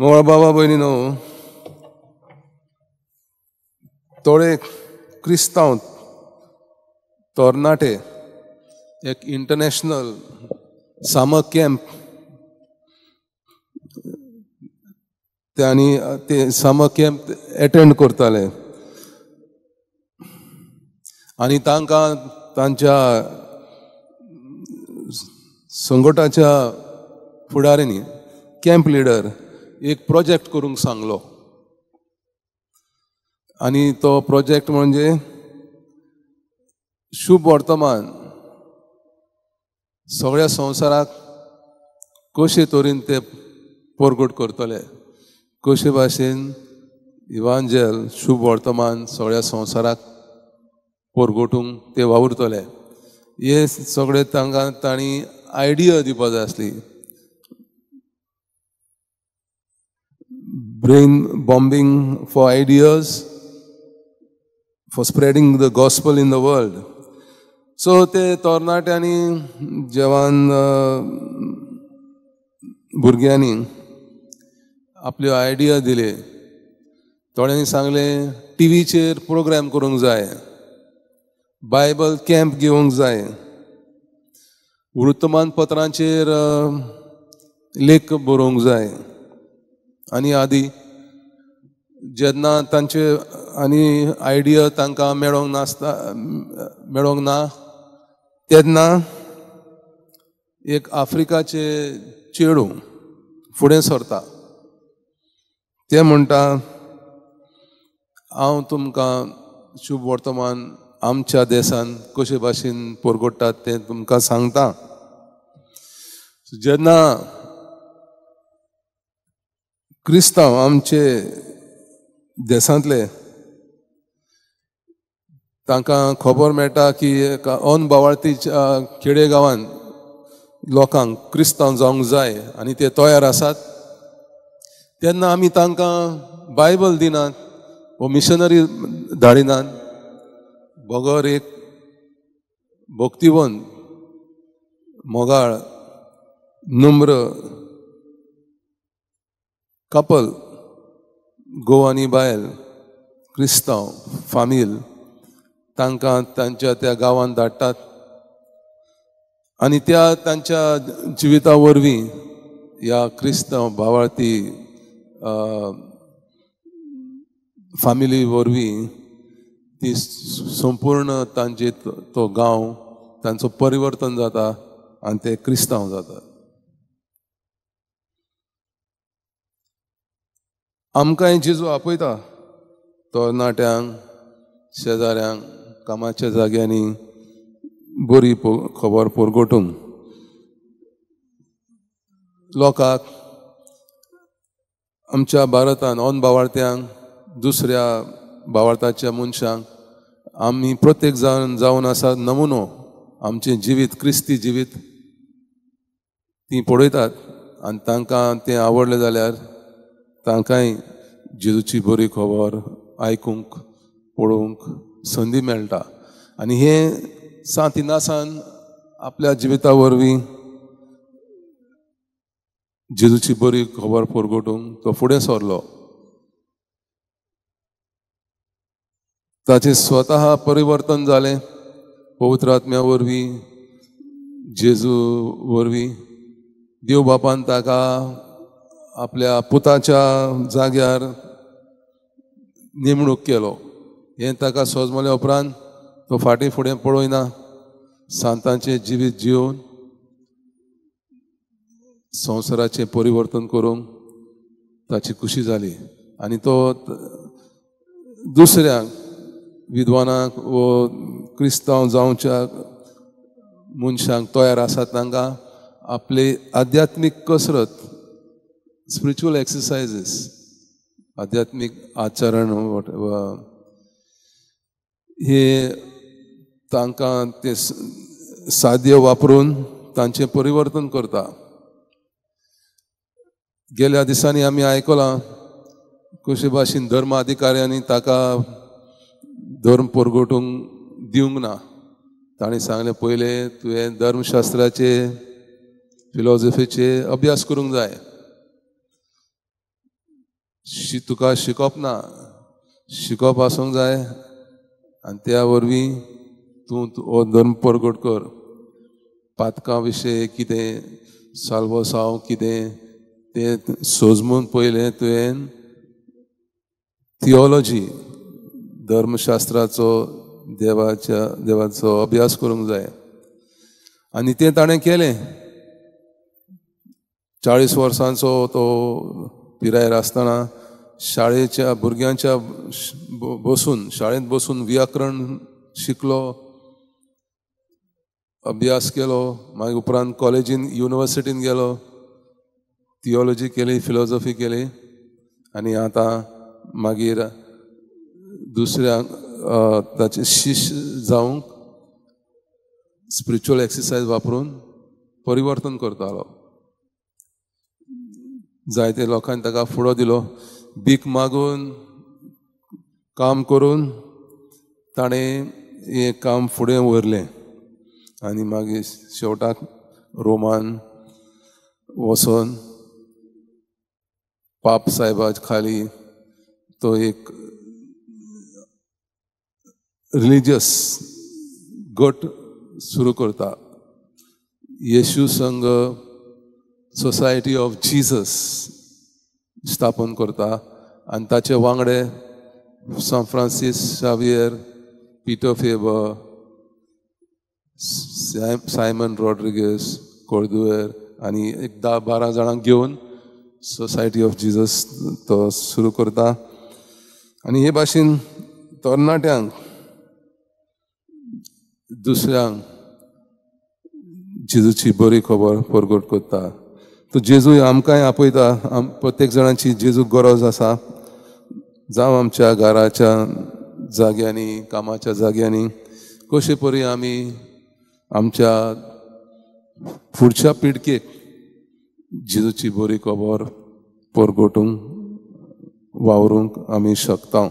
मोळ बाबा भयणीनो, थोडे क्रिस्तांव तरणाटे एक इंटरनॅशनल समर कॅम्प त्यांनी ते समर कॅम्प अटेंड करताले आणि तांकां तांच्या संघटाच्या फुडाऱ्यांनी कॅम्प लिडर एक प्रोजेक्ट करूंक सांगलो आणि तो प्रोजेक्ट म्हणजे शुभ वर्तमान सगळ्या संवसाराक कशे तरेन ते परगट करतले, कशे भाशेन इवांजेल शुभ वर्तमान सगळ्या संवसाराक परगटूंक ते वावुरतले हे सगळे तांकां तांणी आयडिया दिवपा जाय आसली. Brain bombing for ideas for spreading the gospel in the world. सो ते तरणाट्यांनी जवान भुरग्यांनी आपल्यो आयडिया दिले. थोड्यांनी सांगले टीव्हीचेर प्रोग्राम करूंक जाय, बायबल कॅम्प घेवंक जाय, वृत्तमानपत्रांचेर लेख बरोवंक जाय. आनी आदी जेन्ना तांचे आनी आयडिया तांकां मेळोंक ना तेन्ना एक आफ्रिकाचे चेडूं फुडें सरता. ते म्हणटा हांव तुमकां शुभ वर्तमान आमच्या देशान कशे भाशेन परगडटात तें तुमकां सांगता. जेन्ना क्रिस्तांव आमचे देशांतले तांकां खबर मेळटा की अनबावार्थीच्या खेडेगांवांत लोकांक क्रिस्तांव जावंक जाय आनी ते तयार आसात, तेन्ना आमी तांकां बायबल दिनात वो मिशनरी धाडिनात. बगर एक भक्तिवंत मोगाळ नम्र कपल घोव आनी बायल क्रिस्तांव फामील तांकां तांच्या त्या गांवांत धाडटात आनी त्या तांच्या जिविता वरवीं ह्या क्रिस्तांव भावार्थी फामिली वरवीं ती संपूर्ण तांचे तो गांव तांचो परिवर्तन जाता आनी ते क्रिस्तांव जातात. आमकांय जेजू आपयता तरणाट्यांक, शेजाऱ्यांक, कामाच्या जाग्यांनी बरी खबर परगटूंक, लोकांक आमच्या भारतांत अनबावार्थ्यांक, दुसऱ्या भावार्थाच्या मनशांक आमी प्रत्येक जावन आसा नमुनो. आमचें जिवीत क्रिस्ती जिवीत ती पळयतात आनी तांकां तें आवडलें जाल्यार तांकांय जेजूची बरी खबर आयकूंक पळोवंक संदी मेळटा. आनी हे सांतिनासान आपल्या जिविता वरवीं जेजूची बरी खबर परगटूंक तो फुडें सरलो. ताचें स्वता परिवर्तन जालें पवित्र आत्म्या वरवीं, जेजू वरवीं. देव बापान ताका आपल्या पुताच्या जाग्यार नेमणूक केलो. हें ताका सोजमले उपरांत तो फाटीं फुडें पळयना, सांतांचें जिवीत जिवन संवसाराचें परिवर्तन करूंक ताची खुशी जाली. आनी तो दुसऱ्यांक विद्वानाक वो क्रिस्तांव जावच्या मनशांक तयार आसात तांकां आपली आध्यात्मीक कसरत, स्पिरिच्युअल एक्सरसायजीस, आध्यात्मीक आचरण हे तांकां ते साध्य वापरून तांचें परिवर्तन करता. गेल्या दिसांनी आमी आयकलां कशे भाशेन धर्म अधिकाऱ्यांनी ताका धर्म परगटूंक दिवंक ना. ताणें सांगलें पयलें तुवें धर्मशास्त्राचे फिलॉसॉफीचे अभ्यास करूंक जाय. तुका शिकप ना, शिकप आसूंक जाय आनी त्या वरवीं तूं हो धर्म परगट कर. पातकां विशयी कितें साल्वसांव कितें तें सोजमून पयलें तुवें थियोलॉजी धर्मशास्त्राचो देवाचो अभ्यास करूंक जाय. आनी तें ताणें केलें. 40 वर्सांचो तो पिरायेर आसतना शाळेच्या भुरग्यांच्या शाळेंत बसून व्याकरण शिकलो, अभ्यास केलो. मागीर उपरांत कॉलेजीन युनिवर्सिटीन गेलो, थियोलॉजी केली, फिलॉसॉफी केली आनी आतां मागीर दुसऱ्या ताचे शिश्य जावंक स्पिरिच्युअल एक्सरसायज वापरून परिवर्तन करतालो. जायते लोकांनी ताका फुडो दिलो. भीक मागून काम करून ताणें हें काम फुडें व्हरलें आनी मागीर शेवटाक रोमान वचोन पाप साहेबाच्या खाली तो एक रिलिजियस गट सुरू करता. येशू संघ सोसायटी ऑफ जिजस स्थापन करता आनी ताचे वांगडे सान Francis Xavier, Peter Faber, Simon Rodrigues, Codure आनी एक 10-12 जाणांक घेवन सोसायटी ऑफ जिजस तो सुरू करता. आनी हे भाशेन तरणाट्यांक दुसऱ्यांक जेजूची बरी खबर परगट करता. तो जेजू आमकांय आपयता. प्रत्येक जाणांची जेजूक गरज आसा. जावं आमच्या घराच्या जाग्यांनी, कामाच्या जाग्यांनी, कशे परी आमी आमच्या फुडच्या पिळगेक जेजूची बरी खबर परगटूंक वावरूंक आमी शकता.